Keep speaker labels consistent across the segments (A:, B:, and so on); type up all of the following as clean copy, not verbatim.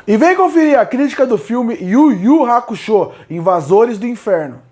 A: E vem conferir a crítica do filme Yu Yu Hakusho, Invasores do Inferno.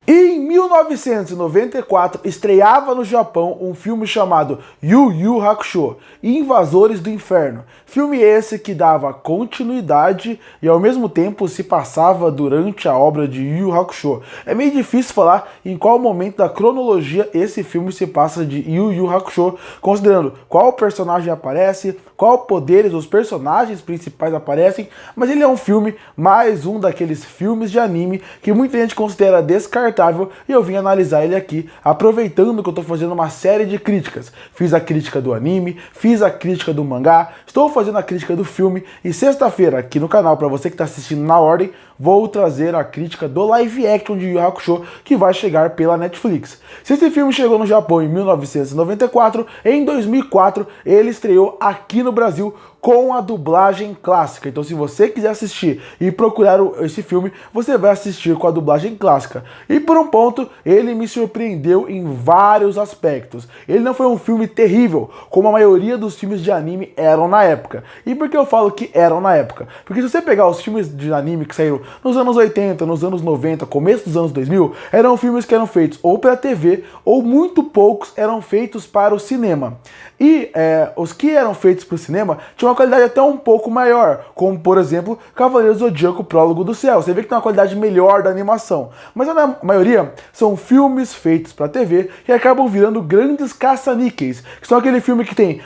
A: Em 1994, estreava no Japão um filme chamado Yu Yu Hakusho, Invasores do Inferno. Filme esse que dava continuidade e ao mesmo tempo se passava durante a obra de Yu Yu Hakusho. É meio difícil falar em qual momento da cronologia esse filme se passa de Yu Yu Hakusho, considerando qual personagem aparece, qual poderes os personagens principais aparecem, mas ele é um filme, mais um daqueles filmes de anime que muita gente considera descartável, e eu vim analisar ele aqui, aproveitando que eu tô fazendo uma série de críticas. Fiz a crítica do anime, fiz a crítica do mangá, estou fazendo a crítica do filme, e sexta-feira aqui no canal, para você que tá assistindo na ordem, vou trazer a crítica do live action de Yu Yu Hakusho, que vai chegar pela Netflix. Se esse filme chegou no Japão em 1994, em 2004 ele estreou aqui no Brasil com a dublagem clássica. Então se você quiser assistir e procurar esse filme, você vai assistir com a dublagem clássica. E por um ponto, ele me surpreendeu em vários aspectos. Ele não foi um filme terrível, como a maioria dos filmes de anime eram na época. E por que eu falo que eram na época? Porque se você pegar os filmes de anime que saíram nos anos 80, nos anos 90, começo dos anos 2000, eram filmes que eram feitos ou para TV, ou muito poucos eram feitos para o cinema. E os que eram feitos para o cinema tinham uma qualidade até um pouco maior, como por exemplo Cavaleiros do Zodíaco Prólogo do Céu. Você vê que tem uma qualidade melhor da animação, mas a maioria são filmes feitos para TV que acabam virando grandes caça-níqueis, que são aquele filme que tem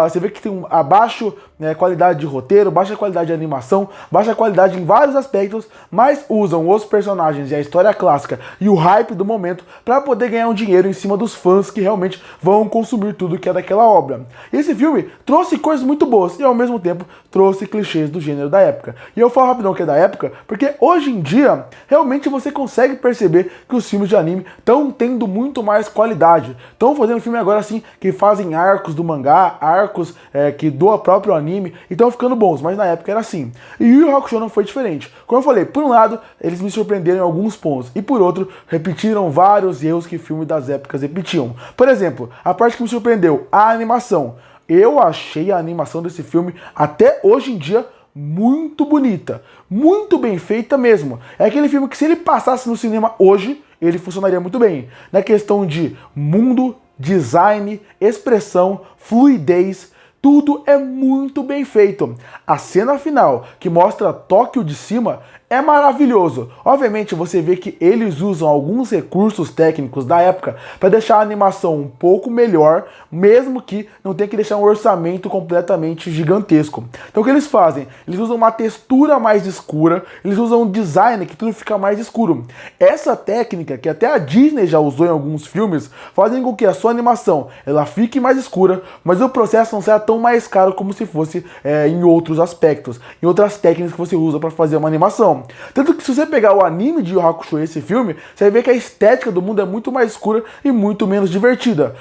A: você vê que tem abaixo qualidade de roteiro, baixa qualidade de animação, baixa qualidade em vários aspectos, mas usam os personagens e a história clássica e o hype do momento para poder ganhar um dinheiro em cima dos fãs que realmente vão consumir tudo que é daquela obra. E esse filme trouxe coisas muito boas e ao mesmo tempo trouxe clichês do gênero da época. E eu falo rapidão que é da época, porque hoje em dia realmente você consegue perceber que os filmes de anime estão tendo muito mais qualidade. Estão fazendo filme agora assim que fazem arcos do mangá, arcos que do próprio anime, e estão ficando bons, mas na época era assim. E Yu Yu Hakusho não foi diferente. Como eu falei, por um lado, eles me surpreenderam em alguns pontos, e por outro, repetiram vários erros que filmes das épocas repetiam. Por exemplo, a parte que me surpreendeu, a animação. Eu achei a animação desse filme, até hoje em dia, muito bonita. Muito bem feita mesmo. É aquele filme que se ele passasse no cinema hoje, ele funcionaria muito bem. Na questão de mundo, design, expressão, fluidez, tudo é muito bem feito. A cena final, que mostra Tóquio de cima, é maravilhoso. Obviamente você vê que eles usam alguns recursos técnicos da época para deixar a animação um pouco melhor, mesmo que não tenha que deixar um orçamento completamente gigantesco. Então o que eles fazem? Eles usam uma textura mais escura, eles usam um design que tudo fica mais escuro. Essa técnica, que até a Disney já usou em alguns filmes, fazem com que a sua animação ela fique mais escura, mas o processo não seja tão mais caro como se fosse em outros aspectos, em outras técnicas que você usa para fazer uma animação. Tanto que se você pegar o anime de Yu Yu Hakusho e esse filme, você vai ver que a estética do mundo é muito mais escura e muito menos divertida.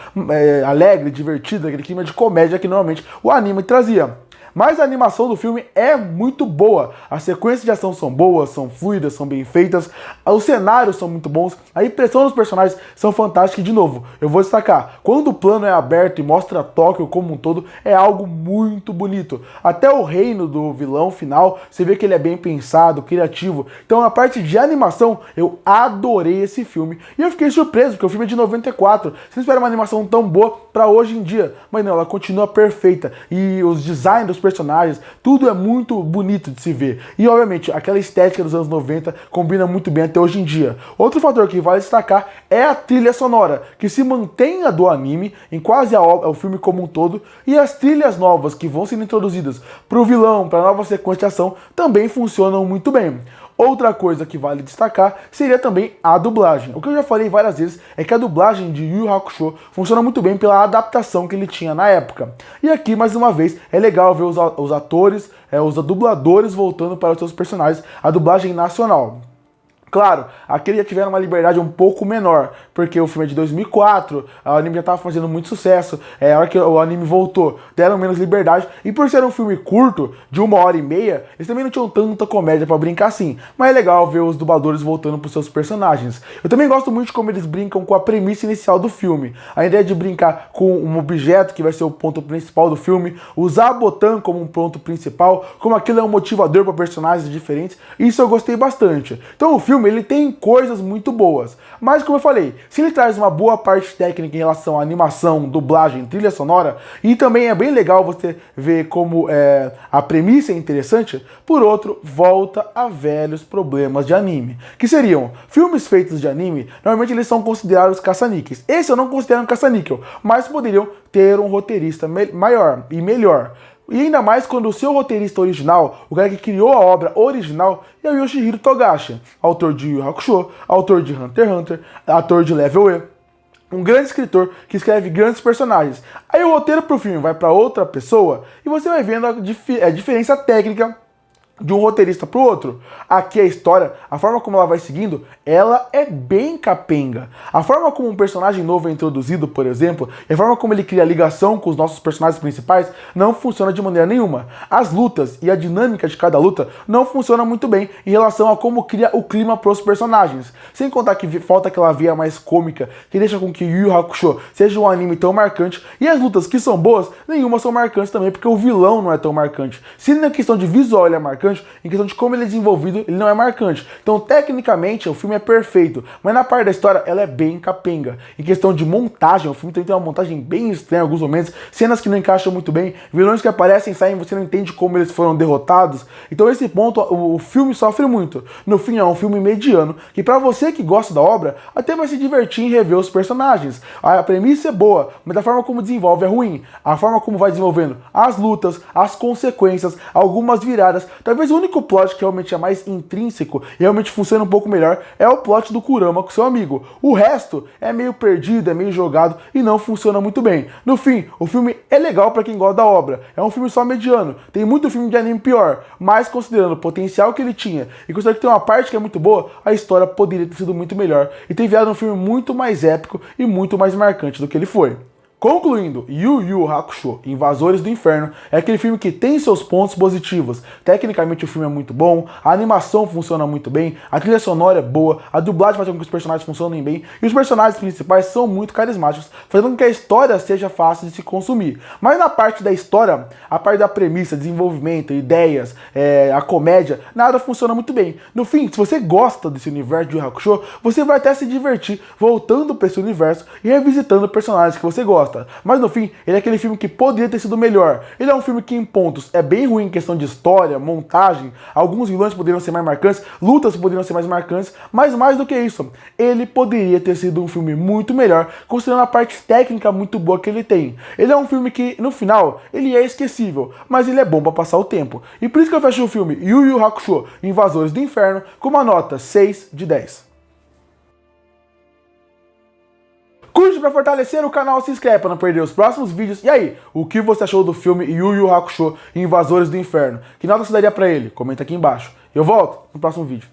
A: Alegre, divertida, aquele clima de comédia que normalmente o anime trazia. Mas a animação do filme é muito boa. As sequências de ação são boas, são fluidas, são bem feitas. Os cenários são muito bons. A impressão dos personagens são fantásticas. E de novo, eu vou destacar, quando o plano é aberto e mostra Tóquio como um todo, é algo muito bonito. Até o reino do vilão final, você vê que ele é bem pensado, criativo. Então na parte de animação, eu adorei esse filme. E eu fiquei surpreso, porque o filme é de 94. Você não espera uma animação tão boa pra hoje em dia. Mas não, ela continua perfeita. E os designs dos personagens, tudo é muito bonito de se ver. E obviamente, aquela estética dos anos 90 combina muito bem até hoje em dia. Outro fator que vale destacar é a trilha sonora, que se mantém a do anime em quase o filme como um todo, e as trilhas novas que vão sendo introduzidas para o vilão, para a nova sequência de ação, também funcionam muito bem. Outra coisa que vale destacar seria também a dublagem. O que eu já falei várias vezes é que a dublagem de Yu Yu Hakusho funciona muito bem pela adaptação que ele tinha na época. E aqui, mais uma vez, é legal ver os atores, os dubladores voltando para os seus personagens, a dublagem nacional. Claro, aqui eles já tiveram uma liberdade um pouco menor, porque o filme é de 2004, o anime já estava fazendo muito sucesso, a hora que o anime voltou, deram menos liberdade, e por ser um filme curto, de 1h30, eles também não tinham tanta comédia pra brincar assim, mas é legal ver os dubladores voltando pros seus personagens. Eu também gosto muito de como eles brincam com a premissa inicial do filme, a ideia de brincar com um objeto que vai ser o ponto principal do filme, usar a Botan como um ponto principal, como aquilo é um motivador para personagens diferentes, isso eu gostei bastante. Então o filme ele tem coisas muito boas, mas como eu falei, se ele traz uma boa parte técnica em relação à animação, dublagem, trilha sonora, e também é bem legal você ver como a premissa é interessante, por outro, volta a velhos problemas de anime, que seriam filmes feitos de anime, normalmente eles são considerados caça-níqueis. Esse eu não considero um caça-níquel, mas poderiam ter um roteirista maior e melhor. E ainda mais quando o seu roteirista original, o cara que criou a obra original, é o Yoshihiro Togashi, autor de Yu Yu Hakusho, autor de Hunter x Hunter, autor de Level E, um grande escritor que escreve grandes personagens. Aí o roteiro pro filme vai para outra pessoa e você vai vendo a diferença técnica de um roteirista pro outro. Aqui a história, a forma como ela vai seguindo, ela é bem capenga. A forma como um personagem novo é introduzido, por exemplo, e a forma como ele cria ligação com os nossos personagens principais, não funciona de maneira nenhuma. As lutas e a dinâmica de cada luta não funciona muito bem em relação a como cria o clima pros personagens. Sem contar que falta aquela via mais cômica, que deixa com que Yu Yu Hakusho seja um anime tão marcante, e as lutas que são boas, nenhuma são marcantes também, porque o vilão não é tão marcante. Se na questão de visual ele é marcante, em questão de como ele é desenvolvido, ele não é marcante. Então, tecnicamente, o filme é perfeito, mas na parte da história, ela é bem capenga. Em questão de montagem, o filme tem uma montagem bem estranha em alguns momentos, cenas que não encaixam muito bem, vilões que aparecem e saem, você não entende como eles foram derrotados. Então, esse ponto, o filme sofre muito. No fim, é um filme mediano, que pra você que gosta da obra, até vai se divertir em rever os personagens. A premissa é boa, mas a forma como desenvolve é ruim. A forma como vai desenvolvendo as lutas, as consequências, algumas viradas, talvez o único plot que realmente é mais intrínseco e realmente funciona um pouco melhor é o plot do Kurama com seu amigo. O resto é meio perdido, é meio jogado e não funciona muito bem. No fim, o filme é legal pra quem gosta da obra. É um filme só mediano. Tem muito filme de anime pior, mas considerando o potencial que ele tinha e considerando que tem uma parte que é muito boa, a história poderia ter sido muito melhor e ter virado um filme muito mais épico e muito mais marcante do que ele foi. Concluindo, Yu Yu Hakusho, Invasores do Inferno, é aquele filme que tem seus pontos positivos. Tecnicamente o filme é muito bom, a animação funciona muito bem, a trilha sonora é boa, a dublagem faz com que os personagens funcionem bem, e os personagens principais são muito carismáticos, fazendo com que a história seja fácil de se consumir. Mas na parte da história, a parte da premissa, desenvolvimento, ideias, a comédia, nada funciona muito bem. No fim, se você gosta desse universo de Yu Yu Hakusho, você vai até se divertir voltando para esse universo e revisitando personagens que você gosta. Mas no fim, ele é aquele filme que poderia ter sido melhor. Ele é um filme que em pontos é bem ruim em questão de história, montagem, alguns vilões poderiam ser mais marcantes, lutas poderiam ser mais marcantes, mas mais do que isso, ele poderia ter sido um filme muito melhor, considerando a parte técnica muito boa que ele tem. Ele é um filme que, no final, ele é esquecível, mas ele é bom para passar o tempo. E por isso que eu fecho o filme Yu Yu Hakusho, Invasores do Inferno, com uma nota 6 de 10. Curte para fortalecer o canal, se inscreve para não perder os próximos vídeos. E aí, o que você achou do filme Yu Yu Hakusho, Invasores do Inferno? Que nota você daria para ele? Comenta aqui embaixo. Eu volto no próximo vídeo.